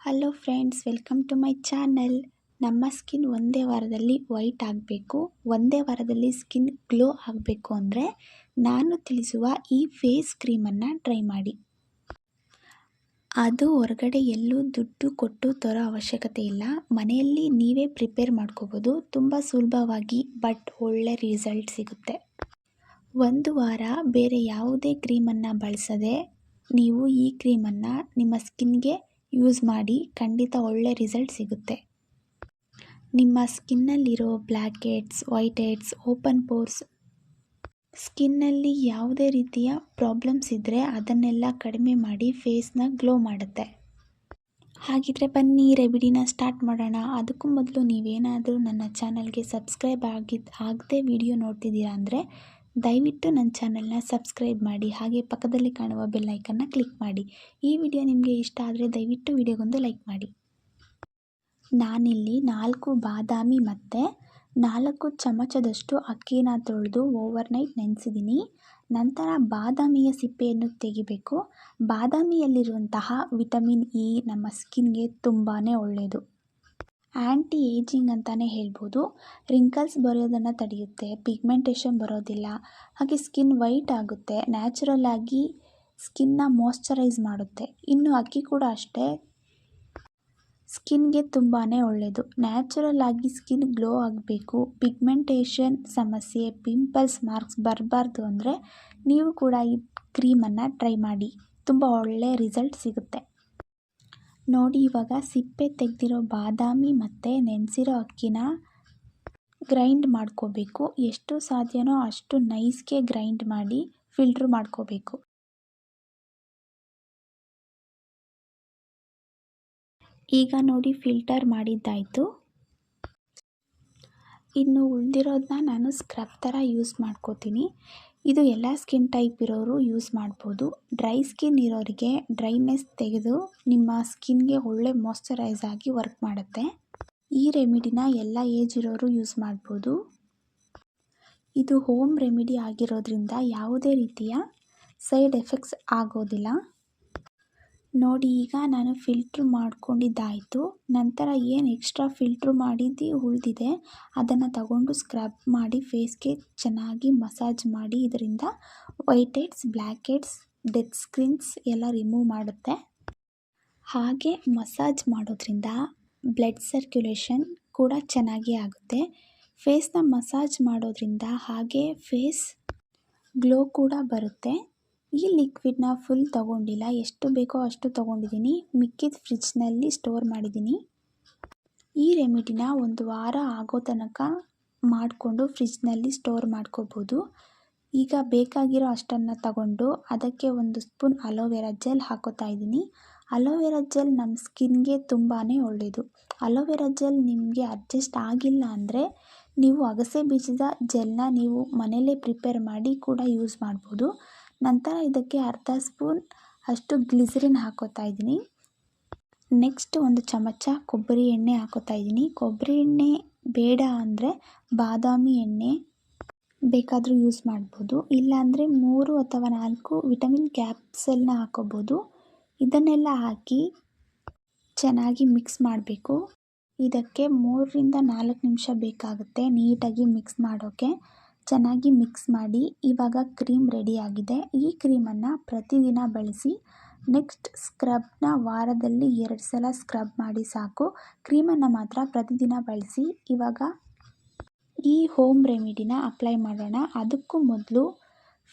Hello friends, welcome to my channel. ನಮ್ಮ skin ಒಂದೇ ವಾರದಲ್ಲಿ ವೈಟ್ ಆಗಬೇಕು, ಒಂದೇ ವಾರದಲ್ಲಿ ಸ್ಕಿನ್ ಗ್ಲೋ ಆಗಬೇಕು ಅಂದರೆ ನಾನು ತಿಳಿಸುವ ಈ ಫೇಸ್ ಕ್ರೀಮನ್ನು ಟ್ರೈ ಮಾಡಿ. ಅದು ಹೊರಗಡೆ ಎಲ್ಲೂ ದುಡ್ಡು ಕೊಟ್ಟು ತರೋ ಅವಶ್ಯಕತೆ ಇಲ್ಲ. ಮನೆಯಲ್ಲಿ ನೀವೇ ಪ್ರಿಪೇರ್ ಮಾಡ್ಕೋಬೋದು. ತುಂಬ ಸುಲಭವಾಗಿ ಬಟ್ ಒಳ್ಳೆ ರಿಸಲ್ಟ್ ಸಿಗುತ್ತೆ. ಒಂದು ವಾರ ಬೇರೆ ಯಾವುದೇ ಕ್ರೀಮನ್ನು ಬಳಸದೆ ನೀವು ಈ ಕ್ರೀಮನ್ನು ನಿಮ್ಮ ಸ್ಕಿನ್ಗೆ ಯೂಸ್ ಮಾಡಿ, ಖಂಡಿತ ಒಳ್ಳೆ ರಿಸಲ್ಟ್ ಸಿಗುತ್ತೆ. ನಿಮ್ಮ ಸ್ಕಿನ್ನಲ್ಲಿರೋ blackheads, whiteheads, open pores, ಸ್ಕಿನ್ನಲ್ಲಿ ಯಾವುದೇ ರೀತಿಯ ಪ್ರಾಬ್ಲಮ್ಸ್ ಇದ್ದರೆ ಅದನ್ನೆಲ್ಲ ಕಡಿಮೆ ಮಾಡಿ ಫೇಸ್ನ ಗ್ಲೋ ಮಾಡುತ್ತೆ. ಹಾಗಿದ್ರೆ ಬನ್ನಿ ರೆಮಿಡಿನ ಸ್ಟಾರ್ಟ್ ಮಾಡೋಣ. ಅದಕ್ಕೂ ಮೊದಲು ನೀವೇನಾದರೂ ನನ್ನ ಚಾನಲ್ಗೆ ಸಬ್ಸ್ಕ್ರೈಬ್ ಆಗದೆ ವಿಡಿಯೋ ನೋಡ್ತಿದ್ದೀರಾ ಅಂದರೆ ದಯವಿಟ್ಟು ನನ್ನ ಚಾನಲ್ನ ಸಬ್ಸ್ಕ್ರೈಬ್ ಮಾಡಿ, ಹಾಗೆ ಪಕ್ಕದಲ್ಲಿ ಕಾಣುವ ಬೆಲ್ ಐಕನ್ನ ಕ್ಲಿಕ್ ಮಾಡಿ. ಈ ವಿಡಿಯೋ ನಿಮಗೆ ಇಷ್ಟ ಆದರೆ ದಯವಿಟ್ಟು ವಿಡಿಯೋಗೊಂದು ಲೈಕ್ ಮಾಡಿ. ನಾನಿಲ್ಲಿ 4 ಬಾದಾಮಿ ಮತ್ತು 4 ಚಮಚದಷ್ಟು ಅಕ್ಕಿನ ತೊಳೆದು ಓವರ್ನೈಟ್ ನೆನೆಸಿದ್ದೀನಿ. ನಂತರ ಬಾದಾಮಿಯ ಸಿಪ್ಪೆಯನ್ನು ತೆಗಿಬೇಕು. ಬಾದಾಮಿಯಲ್ಲಿರುವಂತಹ ವಿಟಮಿನ್ ಇ ನಮ್ಮ ಸ್ಕಿನ್ಗೆ ತುಂಬಾ ಒಳ್ಳೆಯದು. ಆ್ಯಂಟಿ ಏಜಿಂಗ್ ಅಂತಲೇ ಹೇಳ್ಬೋದು. ರಿಂಕಲ್ಸ್ ಬರೋದನ್ನು ತಡೆಯುತ್ತೆ, ಪಿಗ್ಮೆಂಟೇಷನ್ ಬರೋದಿಲ್ಲ, ಹಾಗೆ ಸ್ಕಿನ್ ವೈಟ್ ಆಗುತ್ತೆ, ನ್ಯಾಚುರಲ್ ಆಗಿ ಸ್ಕಿನ್ನ ಮಾಯ್ಶ್ಚರೈಸ್ ಮಾಡುತ್ತೆ. ಇನ್ನು ಅಕ್ಕಿ ಕೂಡ ಅಷ್ಟೇ, ಸ್ಕಿನ್ಗೆ ತುಂಬಾ ಒಳ್ಳೆಯದು. ನ್ಯಾಚುರಲ್ ಆಗಿ ಸ್ಕಿನ್ ಗ್ಲೋ ಆಗಬೇಕು, ಪಿಗ್ಮೆಂಟೇಷನ್ ಸಮಸ್ಯೆ, ಪಿಂಪಲ್ಸ್, ಮಾರ್ಕ್ಸ್ ಬರಬಾರ್ದು ಅಂದರೆ ನೀವು ಕೂಡ ಈ ಕ್ರೀಮನ್ನು ಟ್ರೈ ಮಾಡಿ, ತುಂಬ ಒಳ್ಳೆಯ ರಿಸಲ್ಟ್ ಸಿಗುತ್ತೆ. ನೋಡಿ, ಇವಾಗ ಸಿಪ್ಪೆ ತೆಗೆದಿರೋ ಬಾದಾಮಿ ಮತ್ತು ನೆನೆಸಿರೋ ಅಕ್ಕಿನ ಗ್ರೈಂಡ್ ಮಾಡ್ಕೋಬೇಕು. ಎಷ್ಟು ಸಾಧ್ಯನೋ ಅಷ್ಟು ನೈಸ್ಗೆ ಗ್ರೈಂಡ್ ಮಾಡಿ ಫಿಲ್ಟ್ರ್ ಮಾಡ್ಕೋಬೇಕು. ಈಗ ನೋಡಿ, ಫಿಲ್ಟರ್ ಮಾಡಿದ್ದಾಯಿತು. ಇನ್ನು ಉಳಿದಿರೋದನ್ನ ನಾನು ಸ್ಕ್ರಬ್ ಥರ ಯೂಸ್ ಮಾಡ್ಕೋತೀನಿ. ಇದು ಎಲ್ಲ ಸ್ಕಿನ್ ಟೈಪ್ ಇರೋರು ಯೂಸ್ ಮಾಡ್ಬೋದು. ಡ್ರೈ ಸ್ಕಿನ್ ಇರೋರಿಗೆ ಡ್ರೈನೆಸ್ ತೆಗೆದು ನಿಮ್ಮ ಸ್ಕಿನ್ಗೆ ಒಳ್ಳೆ ಮಾಯ್ಶ್ಚರೈಸ್ ಆಗಿ ವರ್ಕ್ ಮಾಡುತ್ತೆ. ಈ ರೆಮಿಡಿನ ಎಲ್ಲ ಏಜ್ ಇರೋರು ಯೂಸ್ ಮಾಡ್ಬೋದು. ಇದು ಹೋಮ್ ರೆಮಿಡಿ ಆಗಿರೋದ್ರಿಂದ ಯಾವುದೇ ರೀತಿಯ ಸೈಡ್ ಎಫೆಕ್ಟ್ಸ್ ಆಗೋದಿಲ್ಲ. ನೋಡಿ, ಈಗ ನಾನು ಫಿಲ್ಟ್ರ್ ಮಾಡ್ಕೊಂಡಿದ್ದಾಯಿತು. ನಂತರ ಏನು ಎಕ್ಸ್ಟ್ರಾ ಫಿಲ್ಟ್ರ್ ಮಾಡಿದ್ದು ಉಳಿದಿದೆ ಅದನ್ನು ತಗೊಂಡು ಸ್ಕ್ರಬ್ ಮಾಡಿ ಫೇಸ್ಗೆ ಚೆನ್ನಾಗಿ ಮಸಾಜ್ ಮಾಡಿ, ಇದರಿಂದ white heads, black heads, dead skins ಎಲ್ಲ ರಿಮೂವ್ ಮಾಡುತ್ತೆ. ಹಾಗೆ ಮಸಾಜ್ ಮಾಡೋದ್ರಿಂದ ಬ್ಲಡ್ ಸರ್ಕ್ಯುಲೇಷನ್ ಕೂಡ ಚೆನ್ನಾಗಿ ಆಗುತ್ತೆ. ಫೇಸ್ನ ಮಸಾಜ್ ಮಾಡೋದ್ರಿಂದ ಹಾಗೆ ಫೇಸ್ ಗ್ಲೋ ಕೂಡ ಬರುತ್ತೆ. ಈ ಲಿಕ್ವಿಡ್ನ ಫುಲ್ ತೊಗೊಂಡಿಲ್ಲ, ಎಷ್ಟು ಬೇಕೋ ಅಷ್ಟು ತೊಗೊಂಡಿದ್ದೀನಿ, ಮಿಕ್ಕಿದ ಫ್ರಿಜ್ನಲ್ಲಿ ಸ್ಟೋರ್ ಮಾಡಿದ್ದೀನಿ. ಈ ರೆಮಿಡಿನ 1 ವಾರ ಆಗೋ ತನಕ ಮಾಡಿಕೊಂಡು ಫ್ರಿಜ್ನಲ್ಲಿ ಸ್ಟೋರ್ ಮಾಡ್ಕೋಬೋದು. ಈಗ ಬೇಕಾಗಿರೋ ಅಷ್ಟನ್ನು ತಗೊಂಡು ಅದಕ್ಕೆ 1 ಸ್ಪೂನ್ ಅಲೋವೆರಾ ಜೆಲ್ ಹಾಕೋತಾ ಇದ್ದೀನಿ. ಅಲೋವೆರಾ ಜೆಲ್ ನಮ್ಮ ಸ್ಕಿನ್ಗೆ ತುಂಬಾ ಒಳ್ಳೆಯದು. ಅಲೋವೆರಾ ಜೆಲ್ ನಿಮಗೆ ಅಡ್ಜಸ್ಟ್ ಆಗಿಲ್ಲ ಅಂದರೆ ನೀವು ಅಗಸೆ ಬೀಜದ ಜೆಲ್ನ ನೀವು ಮನೆಯಲ್ಲೇ ಪ್ರಿಪೇರ್ ಮಾಡಿ ಕೂಡ ಯೂಸ್ ಮಾಡ್ಬೋದು. ನಂತರ ಇದಕ್ಕೆ ಅರ್ಧ ಸ್ಪೂನ್ ಅಷ್ಟು ಗ್ಲಿಸರಿನ್ ಹಾಕೋತಾ ಇದ್ದೀನಿ. ನೆಕ್ಸ್ಟ್ 1 ಚಮಚ ಕೊಬ್ಬರಿ ಎಣ್ಣೆ ಹಾಕೋತಾ ಇದ್ದೀನಿ. ಕೊಬ್ಬರಿ ಎಣ್ಣೆ ಬೇಡ ಅಂದರೆ ಬಾದಾಮಿ ಎಣ್ಣೆ ಬೇಕಾದರೂ ಯೂಸ್ ಮಾಡ್ಬೋದು. ಇಲ್ಲಾಂದರೆ 3 ಅಥವಾ 4 ವಿಟಮಿನ್ ಕ್ಯಾಪ್ಸಲ್ನ ಹಾಕೋಬೋದು. ಇದನ್ನೆಲ್ಲ ಹಾಕಿ ಚೆನ್ನಾಗಿ ಮಿಕ್ಸ್ ಮಾಡಬೇಕು. ಇದಕ್ಕೆ 3 ರಿಂದ 4 ನಿಮಿಷ ಬೇಕಾಗುತ್ತೆ ನೀಟಾಗಿ ಮಿಕ್ಸ್ ಮಾಡೋಕ್ಕೆ. ಚೆನ್ನಾಗಿ ಮಿಕ್ಸ್ ಮಾಡಿ. ಇವಾಗ ಕ್ರೀಮ್ ರೆಡಿಯಾಗಿದೆ. ಈ ಕ್ರೀಮನ್ನು ಪ್ರತಿದಿನ ಬಳಸಿ. ನೆಕ್ಸ್ಟ್ ಸ್ಕ್ರಬ್ನ ವಾರದಲ್ಲಿ 2 ಸಲ ಸ್ಕ್ರಬ್ ಮಾಡಿ ಸಾಕು. ಕ್ರೀಮನ್ನು ಮಾತ್ರ ಪ್ರತಿದಿನ ಬಳಸಿ. ಇವಾಗ ಈ ಹೋಮ್ ರೆಮಿಡಿನ ಅಪ್ಲೈ ಮಾಡೋಣ. ಅದಕ್ಕೂ ಮೊದಲು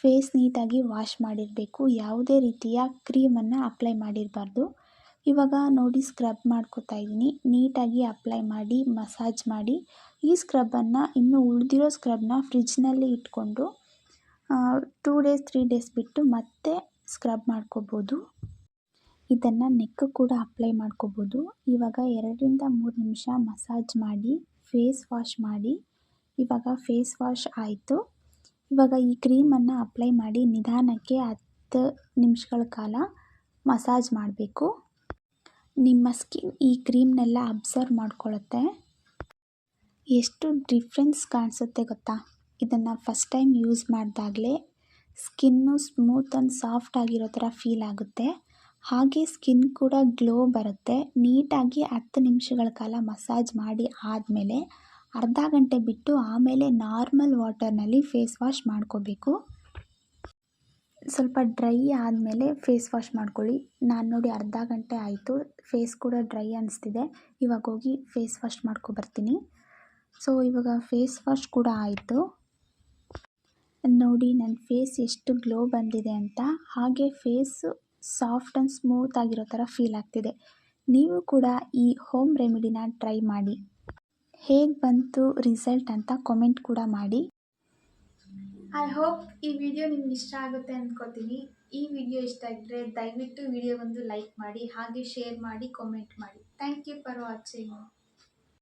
ಫೇಸ್ ನೀಟಾಗಿ ವಾಶ್ ಮಾಡಿರಬೇಕು. ಯಾವುದೇ ರೀತಿಯ ಕ್ರೀಮನ್ನು ಅಪ್ಲೈ ಮಾಡಿರಬಾರ್ದು. ಇವಾಗ ನೋಡಿ, ಸ್ಕ್ರಬ್ ಮಾಡ್ಕೋತಾ ಇದ್ದೀನಿ. ನೀಟಾಗಿ ಅಪ್ಲೈ ಮಾಡಿ ಮಸಾಜ್ ಮಾಡಿ. ಈ ಸ್ಕ್ರಬ್ಬನ್ನು, ಇನ್ನು ಉಳಿದಿರೋ ಸ್ಕ್ರಬ್ನ ಫ್ರಿಜ್ನಲ್ಲಿ ಇಟ್ಕೊಂಡು 2 ಡೇಸ್ 3 ಡೇಸ್ ಬಿಟ್ಟು ಮತ್ತೆ ಸ್ಕ್ರಬ್ ಮಾಡ್ಕೋಬೋದು. ಇದನ್ನು ನೆಕ್ ಕೂಡ ಅಪ್ಲೈ ಮಾಡ್ಕೋಬೋದು. ಇವಾಗ 2 ರಿಂದ 3 ನಿಮಿಷ ಮಸಾಜ್ ಮಾಡಿ ಫೇಸ್ ವಾಶ್ ಮಾಡಿ. ಇವಾಗ ಫೇಸ್ ವಾಶ್ ಆಯಿತು. ಇವಾಗ ಈ ಕ್ರೀಮನ್ನು ಅಪ್ಲೈ ಮಾಡಿ ನಿಧಾನಕ್ಕೆ 10 ನಿಮಿಷಗಳ ಕಾಲ ಮಸಾಜ್ ಮಾಡಬೇಕು. ನಿಮ್ಮ ಸ್ಕಿನ್ ಈ ಕ್ರೀಮ್ನೆಲ್ಲ ಅಬ್ಸರ್ವ್ ಮಾಡ್ಕೊಳ್ಳುತ್ತೆ. ಎಷ್ಟು ಡಿಫ್ರೆನ್ಸ್ ಕಾಣಿಸುತ್ತೆ ಗೊತ್ತಾ? ಇದನ್ನು ಫಸ್ಟ್ ಟೈಮ್ ಯೂಸ್ ಮಾಡಿದಾಗಲೇ ಸ್ಕಿನ್ನು ಸ್ಮೂತ್ ಆ್ಯಂಡ್ ಸಾಫ್ಟ್ ಆಗಿರೋ ಥರ ಫೀಲ್ ಆಗುತ್ತೆ. ಹಾಗೆ ಸ್ಕಿನ್ ಕೂಡ ಗ್ಲೋ ಬರುತ್ತೆ. ನೀಟಾಗಿ 10 ನಿಮಿಷಗಳ ಕಾಲ ಮಸಾಜ್ ಮಾಡಿ ಆದಮೇಲೆ ಅರ್ಧ ಗಂಟೆ ಬಿಟ್ಟು ಆಮೇಲೆ ನಾರ್ಮಲ್ ವಾಟರ್ನಲ್ಲಿ ಫೇಸ್ ವಾಶ್ ಮಾಡ್ಕೋಬೇಕು. ಸ್ವಲ್ಪ ಡ್ರೈ ಆದಮೇಲೆ ಫೇಸ್ ವಾಶ್ ಮಾಡ್ಕೊಳ್ಳಿ. ನಾನು ನೋಡಿ ಅರ್ಧ ಗಂಟೆ ಆಯಿತು, ಫೇಸ್ ಕೂಡ ಡ್ರೈ ಅನಿಸ್ತಿದೆ. ಇವಾಗ ಹೋಗಿ ಫೇಸ್ ವಾಶ್ ಮಾಡ್ಕೊಬರ್ತೀನಿ. ಸೊ ಇವಾಗ ಫೇಸ್ ವಾಶ್ ಕೂಡ ಆಯಿತು. ನೋಡಿ ನನ್ನ ಫೇಸ್ ಎಷ್ಟು ಗ್ಲೋ ಬಂದಿದೆ ಅಂತ. ಹಾಗೆ ಫೇಸು ಸಾಫ್ಟ್ ಆ್ಯಂಡ್ ಸ್ಮೂತ್ ಆಗಿರೋ ಥರ ಫೀಲ್ ಆಗ್ತಿದೆ. ನೀವು ಕೂಡ ಈ ಹೋಮ್ ರೆಮಿಡಿನ ಟ್ರೈ ಮಾಡಿ. ಹೇಗೆ ಬಂತು ರಿಸಲ್ಟ್ ಅಂತ ಕಾಮೆಂಟ್ ಕೂಡ ಮಾಡಿ. ಐ ಹೋಪ್ ಈ ವಿಡಿಯೋ ನಿಮ್ಗೆ ಇಷ್ಟ ಆಗುತ್ತೆ ಅಂದ್ಕೋತೀನಿ. ಈ ವಿಡಿಯೋ ಇಷ್ಟ ಆಗಿದ್ರೆ ದಯವಿಟ್ಟು ವಿಡಿಯೋಗೊಂದು ಲೈಕ್ ಮಾಡಿ, ಹಾಗೆ ಶೇರ್ ಮಾಡಿ, ಕಾಮೆಂಟ್ ಮಾಡಿ. Thank you for watching.